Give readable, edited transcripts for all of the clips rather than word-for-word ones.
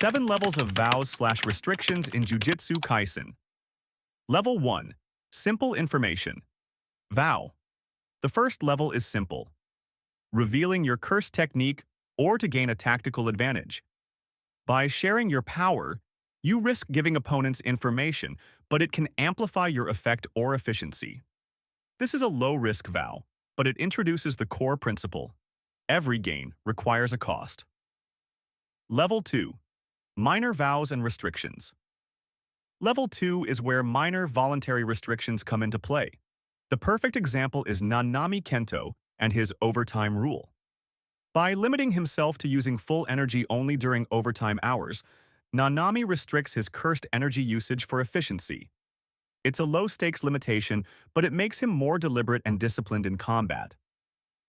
7 levels of vows/restrictions in Jujutsu Kaisen. Level 1. Simple information. Vow. The first level is simple, revealing your curse technique or to gain a tactical advantage. By sharing your power, you risk giving opponents information, but it can amplify your effect or efficiency. This is a low-risk vow, but it introduces the core principle. Every gain requires a cost. Level 2. Minor vows and restrictions. Level 2 is where minor voluntary restrictions come into play. The perfect example is Nanami Kento and his overtime rule. By limiting himself to using full energy only during overtime hours, Nanami restricts his cursed energy usage for efficiency. It's a low-stakes limitation, but it makes him more deliberate and disciplined in combat.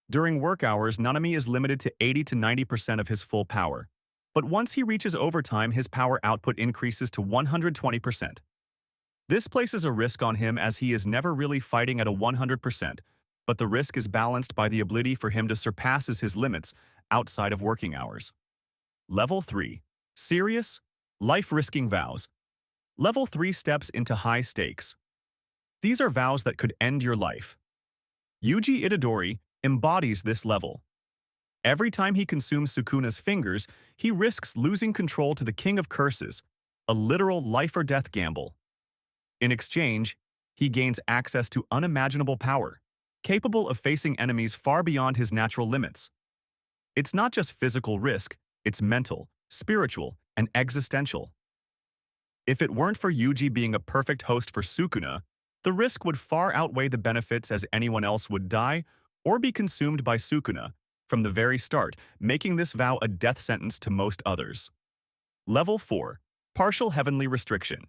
During work hours, Nanami is limited to 80 to 90% of his full power. But once he reaches overtime, his power output increases to 120%. This places a risk on him as he is never really fighting at a 100%, but the risk is balanced by the ability for him to surpass his limits outside of working hours. Level 3. Serious, life-risking vows. Level 3 steps into high stakes. These are vows that could end your life. Yuji Itadori embodies this level. Every time he consumes Sukuna's fingers, he risks losing control to the King of Curses, a literal life-or-death gamble. In exchange, he gains access to unimaginable power, capable of facing enemies far beyond his natural limits. It's not just physical risk, it's mental, spiritual, and existential. If it weren't for Yuji being a perfect host for Sukuna, the risk would far outweigh the benefits as anyone else would die or be consumed by Sukuna from the very start, making this vow a death sentence to most others. Level 4. Partial Heavenly Restriction.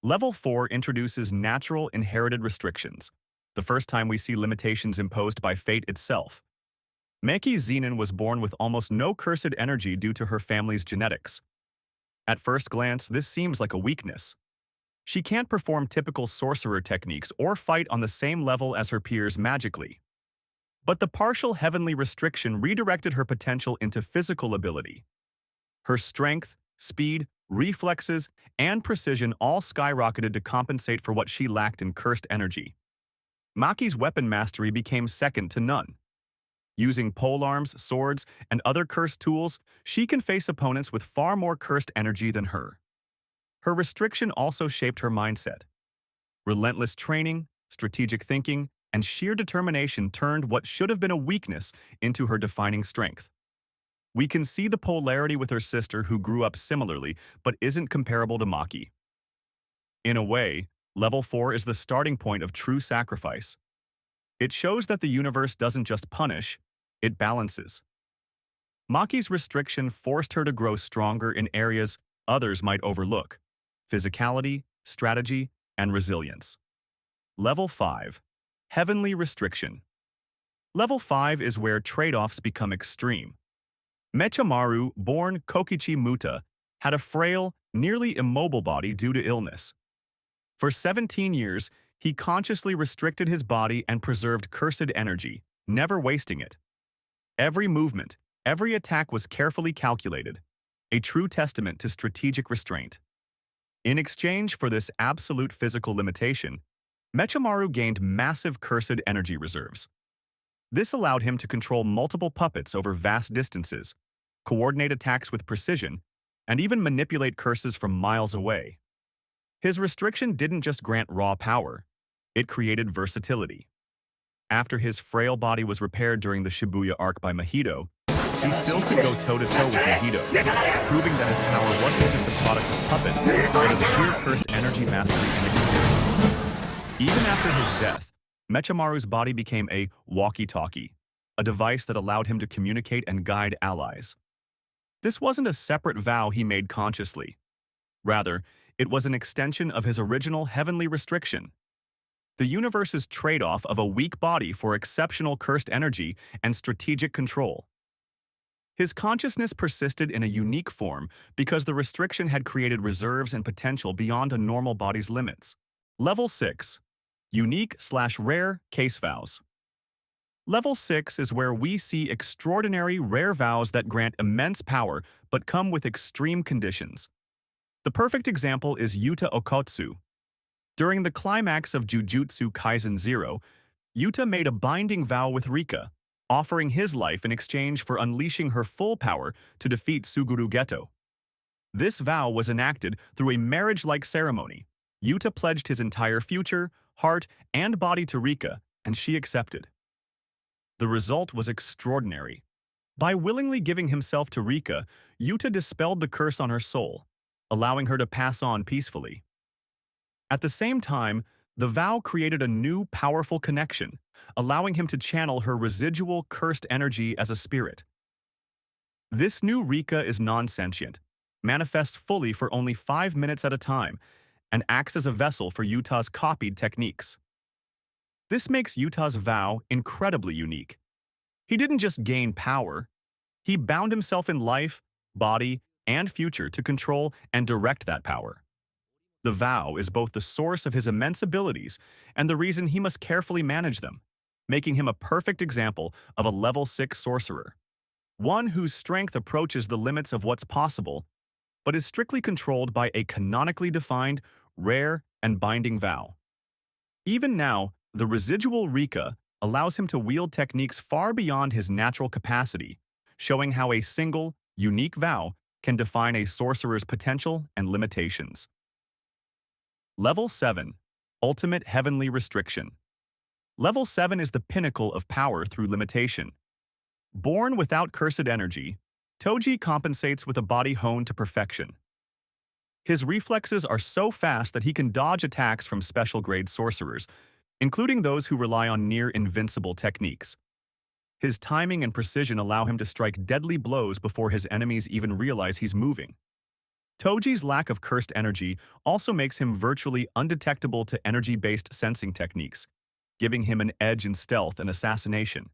Level 4 introduces natural inherited restrictions, the first time we see limitations imposed by fate itself. Maki Zenin was born with almost no cursed energy due to her family's genetics. At first glance, this seems like a weakness. She can't perform typical sorcerer techniques or fight on the same level as her peers magically. But the partial heavenly restriction redirected her potential into physical ability. Her strength, speed, reflexes, and precision all skyrocketed to compensate for what she lacked in cursed energy. Maki's weapon mastery became second to none. Using polearms, swords, and other cursed tools, she can face opponents with far more cursed energy than her. Her restriction also shaped her mindset. Relentless training, strategic thinking, and sheer determination turned what should have been a weakness into her defining strength. We can see the polarity with her sister who grew up similarly but isn't comparable to Maki. In a way, Level 4 is the starting point of true sacrifice. It shows that the universe doesn't just punish, it balances. Maki's restriction forced her to grow stronger in areas others might overlook: physicality, strategy, and resilience. Level 5. Heavenly Restriction. Level 5 is where trade-offs become extreme. Mechamaru, born Kokichi Muta, had a frail, nearly immobile body due to illness. For 17 years, he consciously restricted his body and preserved cursed energy, never wasting it. Every movement, every attack was carefully calculated, a true testament to strategic restraint. In exchange for this absolute physical limitation, Mechamaru gained massive cursed energy reserves. This allowed him to control multiple puppets over vast distances, coordinate attacks with precision, and even manipulate curses from miles away. His restriction didn't just grant raw power, it created versatility. After his frail body was repaired during the Shibuya arc by Mahito, he still could go toe-to-toe with Mahito, proving that his power wasn't just a product of puppets, but of sheer cursed energy mastery and experience. Even after his death, Mechamaru's body became a walkie-talkie, a device that allowed him to communicate and guide allies. This wasn't a separate vow he made consciously. Rather, it was an extension of his original heavenly restriction. The universe's trade-off of a weak body for exceptional cursed energy and strategic control. His consciousness persisted in a unique form because the restriction had created reserves and potential beyond a normal body's limits. Level 6. Unique/rare case vows. Level 6 is where we see extraordinary, rare vows that grant immense power but come with extreme conditions. The perfect example is Yuta Okotsu. During the climax of Jujutsu Kaisen 0, Yuta made a binding vow with Rika, offering his life in exchange for unleashing her full power to defeat Suguru Geto. This vow was enacted through a marriage-like ceremony. Yuta pledged his entire future, heart, and body to Rika, and she accepted. The result was extraordinary. By willingly giving himself to Rika, Yuta dispelled the curse on her soul, allowing her to pass on peacefully. At the same time, the vow created a new, powerful connection, allowing him to channel her residual cursed energy as a spirit. This new Rika is non-sentient, manifests fully for only 5 minutes at a time, and acts as a vessel for Yuta's copied techniques. This makes Yuta's vow incredibly unique. He didn't just gain power, he bound himself in life, body, and future to control and direct that power. The vow is both the source of his immense abilities and the reason he must carefully manage them, making him a perfect example of a level 6 sorcerer. One whose strength approaches the limits of what's possible, but is strictly controlled by a canonically defined, rare, and binding vow. Even now, the residual Rika allows him to wield techniques far beyond his natural capacity, showing how a single, unique vow can define a sorcerer's potential and limitations. Level 7. Ultimate Heavenly Restriction. Level 7 is the pinnacle of power through limitation. Born without cursed energy, Toji compensates with a body honed to perfection. His reflexes are so fast that he can dodge attacks from special-grade sorcerers, including those who rely on near-invincible techniques. His timing and precision allow him to strike deadly blows before his enemies even realize he's moving. Toji's lack of cursed energy also makes him virtually undetectable to energy-based sensing techniques, giving him an edge in stealth and assassination.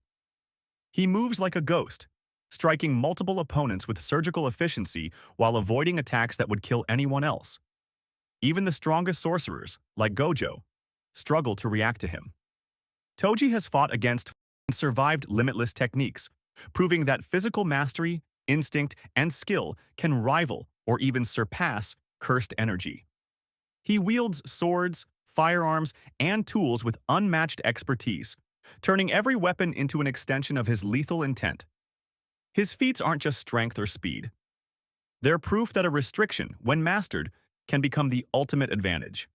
He moves like a ghost, striking multiple opponents with surgical efficiency while avoiding attacks that would kill anyone else. Even the strongest sorcerers, like Gojo, struggle to react to him. Toji has fought against and survived limitless techniques, proving that physical mastery, instinct, and skill can rival or even surpass cursed energy. He wields swords, firearms, and tools with unmatched expertise, turning every weapon into an extension of his lethal intent. His feats aren't just strength or speed. They're proof that a restriction, when mastered, can become the ultimate advantage.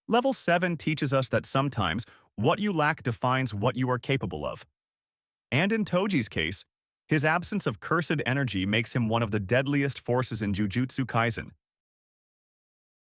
Level 7 teaches us that sometimes what you lack defines what you are capable of. And in Toji's case, his absence of cursed energy makes him one of the deadliest forces in Jujutsu Kaisen,